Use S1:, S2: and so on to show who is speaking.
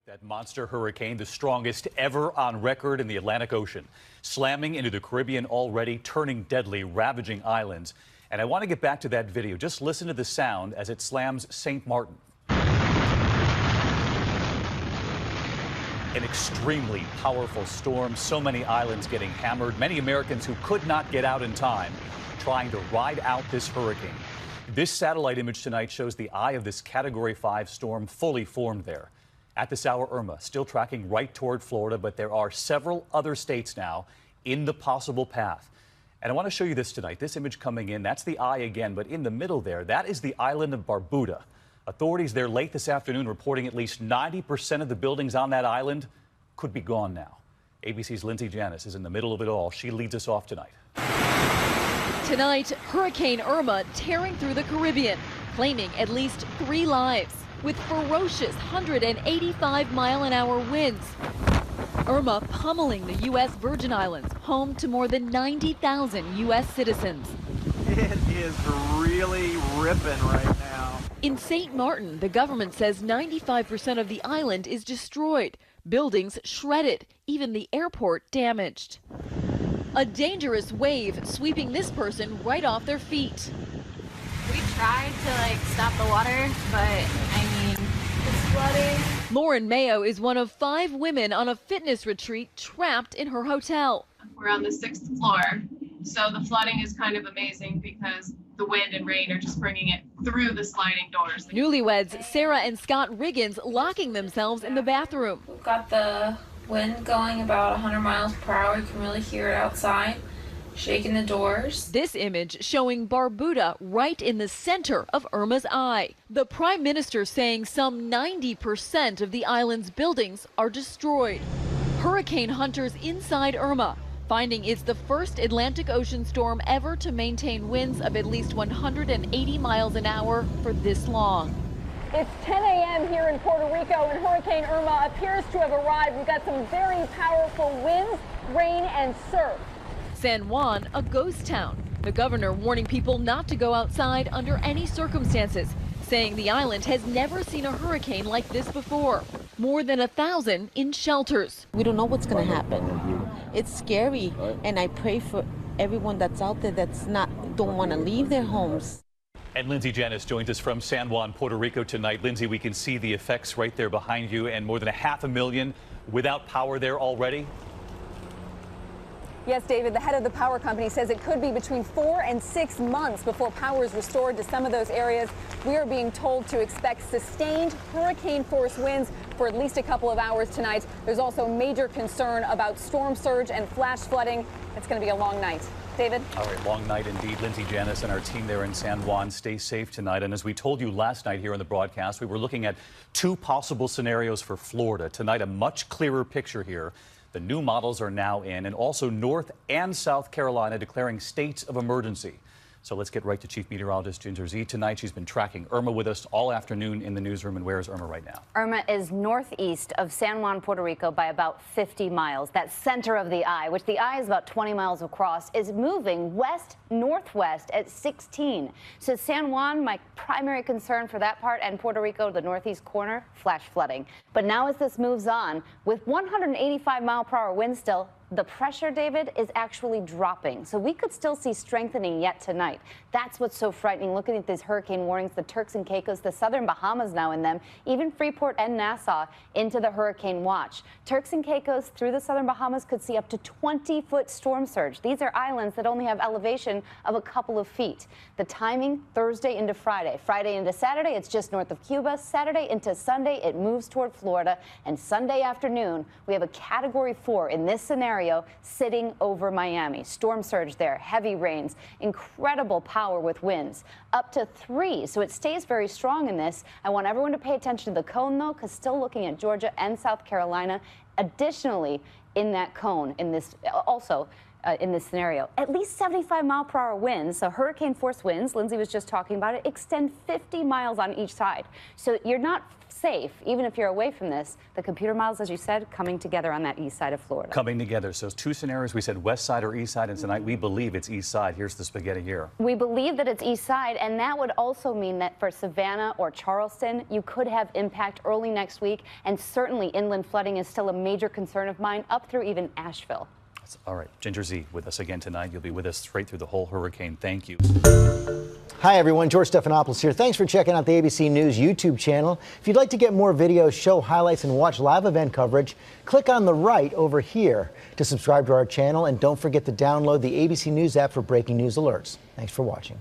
S1: That monster hurricane, the strongest ever on record in the Atlantic Ocean, slamming into the Caribbean already, turning deadly, ravaging islands. And I want to get back to that video. Just listen to the sound as it slams St. Martin. An extremely powerful storm, so many islands getting hammered, many Americans who could not get out in time trying to ride out this hurricane. This satellite image tonight shows the eye of this Category 5 storm fully formed there. At this hour, Irma still tracking right toward Florida, but there are several other states now in the possible path. And I want to show you this tonight. This image coming in, that's the eye again, but in the middle there, that is the island of Barbuda. Authorities there late this afternoon reporting at least 90% of the buildings on that island could be gone now. ABC's Lindsay Janis is in the middle of it all. She leads us off tonight.
S2: Tonight, Hurricane Irma tearing through the Caribbean, claiming at least 3 lives with ferocious 185-mile-an-hour winds. Irma pummeling the U.S. Virgin Islands, home to more than 90,000 U.S. citizens.
S3: It is really ripping right now.
S2: In St. Martin, the government says 95% of the island is destroyed, buildings shredded, even the airport damaged. A dangerous wave sweeping this person right off their feet.
S4: We tried to stop the water, but it's flooding.
S2: Lauren Mayo is one of 5 women on a fitness retreat trapped in her hotel.
S5: We're on the 6th floor, so the flooding is kind of amazing because the wind and rain are just bringing it through the sliding doors.
S2: Newlyweds Sarah and Scott Riggins locking themselves in the bathroom.
S4: We've got the wind going about 100 miles per hour. You can really hear it outside, shaking the doors.
S2: This image showing Barbuda right in the center of Irma's eye. The Prime Minister saying some 90% of the island's buildings are destroyed. Hurricane hunters inside Irma finding it's the first Atlantic Ocean storm ever to maintain winds of at least 180 miles an hour for this long.
S6: It's 10 a.m. here in Puerto Rico, and Hurricane Irma appears to have arrived. We've got some very powerful winds, rain, and surf.
S2: San Juan, a ghost town. The governor warning people not to go outside under any circumstances, saying the island has never seen a hurricane like this before. More than 1,000 in shelters.
S7: We don't know what's going to happen. It's scary, and I pray for everyone that's out there don't want to leave their homes.
S1: And Lindsay Janis joins us from San Juan, Puerto Rico tonight. Lindsay, we can see the effects right there behind you, and more than 500,000 without power there already.
S6: Yes, David, the head of the power company says it could be between 4 and 6 months before power is restored to some of those areas. We are being told to expect sustained hurricane-force winds for at least a couple of hours tonight. There's also major concern about storm surge and flash flooding. It's going to be a long night. David?
S1: All right, long night indeed. Lindsay Janis and our team there in San Juan, stay safe tonight. And as we told you last night here on the broadcast, we were looking at 2 possible scenarios for Florida. Tonight, a much clearer picture here. The new models are now in, and also North and South Carolina declaring states of emergency. So let's get right to Chief Meteorologist Ginger Z tonight. She's been tracking Irma with us all afternoon in the newsroom. And where is Irma right now?
S8: Irma is northeast of San Juan, Puerto Rico by about 50 miles. That center of the eye, which the eye is about 20 miles across, is moving west-northwest at 16. So San Juan, my primary concern for that part, and Puerto Rico, the northeast corner, flash flooding. But now as this moves on, with 185-mile-per-hour winds still, the pressure, David, is actually dropping. So we could still see strengthening yet tonight. That's what's so frightening. Looking at these hurricane warnings, the Turks and Caicos, the southern Bahamas now in them, even Freeport and Nassau into the hurricane watch. Turks and Caicos through the southern Bahamas could see up to 20-foot storm surge. These are islands that only have elevation of a couple of feet. The timing, Thursday into Friday. Friday into Saturday, it's just north of Cuba. Saturday into Sunday, it moves toward Florida. And Sunday afternoon, we have a Category 4 in this scenario sitting over Miami. Storm surge there, heavy rains, incredible power with winds, up to 3. So it stays very strong in this. I want everyone to pay attention to the cone, though, because still looking at Georgia and South Carolina. Additionally, in that cone, in this in this scenario, at least 75-mile-per-hour winds, so hurricane-force winds, Lindsay was just talking about it, extend 50 miles on each side. So you're not safe, even if you're away from this. The computer models, as you said, coming together on that east side of Florida.
S1: Coming together. So 2 scenarios. We said west side or east side, and tonight we believe it's east side. Here's the spaghetti here.
S8: We believe that it's east side, and that would also mean that for Savannah or Charleston, you could have impact early next week, and certainly inland flooding is still a major concern of mine, up through even Asheville.
S1: All right, Ginger Z with us again tonight. You'll be with us straight through the whole hurricane. Thank you.
S9: Hi, everyone. George Stephanopoulos here. Thanks for checking out the ABC News YouTube channel. If you'd like to get more videos, show highlights, and watch live event coverage, click on the right over here to subscribe to our channel. And don't forget to download the ABC News app for breaking news alerts. Thanks for watching.